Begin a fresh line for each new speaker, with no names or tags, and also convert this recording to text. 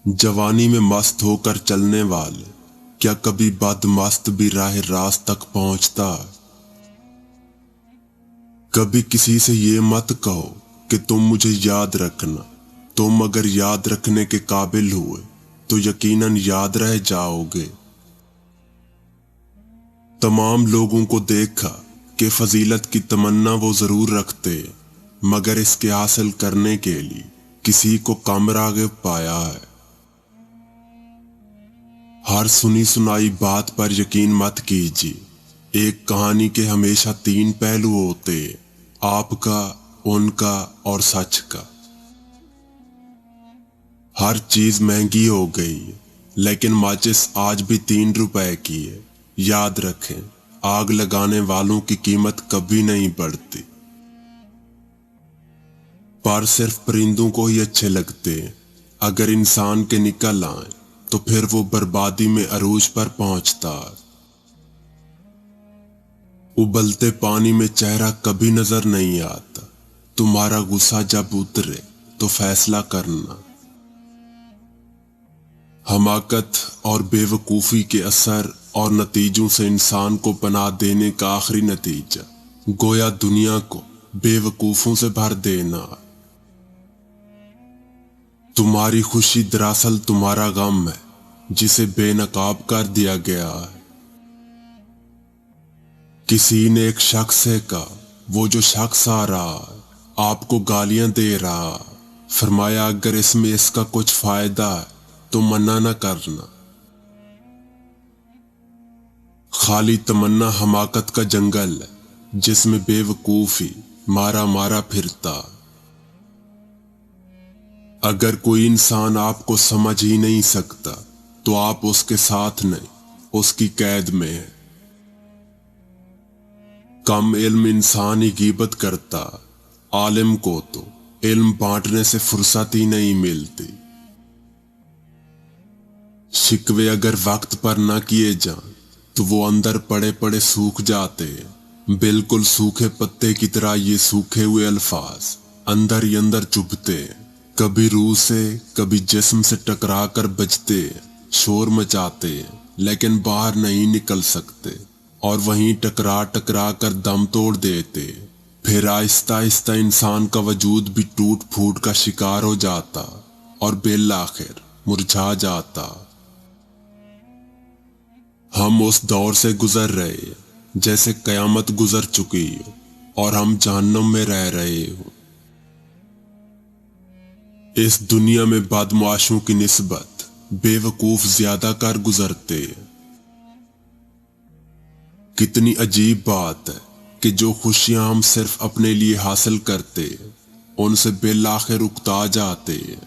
जवानी में मस्त होकर चलने वाले, क्या कभी बदमस्त भी राह रास्त तक पहुंचता? कभी किसी से ये मत कहो कि तुम मुझे याद रखना। तुम अगर याद रखने के काबिल हुए तो यकीनन याद रह जाओगे। तमाम लोगों को देखा कि फजीलत की तमन्ना वो जरूर रखते, मगर इसके हासिल करने के लिए किसी को कम राग़िब पाया है। हर सुनी सुनाई बात पर यकीन मत कीजिए। एक कहानी के हमेशा 3 पहलू होते, आपका, उनका और सच का। हर चीज महंगी हो गई है, लेकिन माचिस आज भी 3 रुपए की है। याद रखें, आग लगाने वालों की कीमत कभी नहीं बढ़ती। पर सिर्फ परिंदों को ही अच्छे लगते हैं। अगर इंसान के निकल आए तो फिर वो बर्बादी में अरूज पर पहुंचता। उबलते पानी में चेहरा कभी नजर नहीं आता। तुम्हारा गुस्सा जब उतरे तो फैसला करना। हमाकत और बेवकूफी के असर और नतीजों से इंसान को बना देने का आखिरी नतीजा गोया दुनिया को बेवकूफों से भर देना। तुम्हारी खुशी दरअसल तुम्हारा गम है, जिसे बेनकाब कर दिया गया है। किसी ने एक शख्स से कहा, वो जो शख्स आ रहा है आपको गालियां दे रहा है। फरमाया, अगर इसमें इसका कुछ फायदा है तो मना न करना। खाली तमन्ना हमाकत का जंगल है, जिसमें बेवकूफी मारा मारा फिरता। अगर कोई इंसान आपको समझ ही नहीं सकता तो आप उसके साथ नहीं, उसकी कैद में है। कम इल्म इंसान ही गीबत करता, आलिम को तो इल्म बांटने से फुर्सत ही नहीं मिलती। शिकवे अगर वक्त पर न किए जाएं तो वो अंदर पड़े पड़े सूख जाते हैं। बिल्कुल सूखे पत्ते की तरह ये सूखे हुए अल्फाज अंदर ही अंदर चुभते हैं। कभी रूह से कभी जिस्म से टकरा कर बजते, शोर मचाते हैं, लेकिन बाहर नहीं निकल सकते और वहीं टकरा टकरा कर दम तोड़ देते। फिर आहिस्ता आहिस्ता इंसान का वजूद भी टूट फूट का शिकार हो जाता और बिल आखिर मुरझा जाता। हम उस दौर से गुजर रहे हैं जैसे कयामत गुजर चुकी हो और हम जहन्नुम में रह रहे हो। इस दुनिया में बदमाशों की निस्बत बेवकूफ ज्यादा कर गुजरते हैं। कितनी अजीब बात है कि जो खुशियां हम सिर्फ अपने लिए हासिल करते हैं, उनसे बिल आखिर उकता जाते हैं।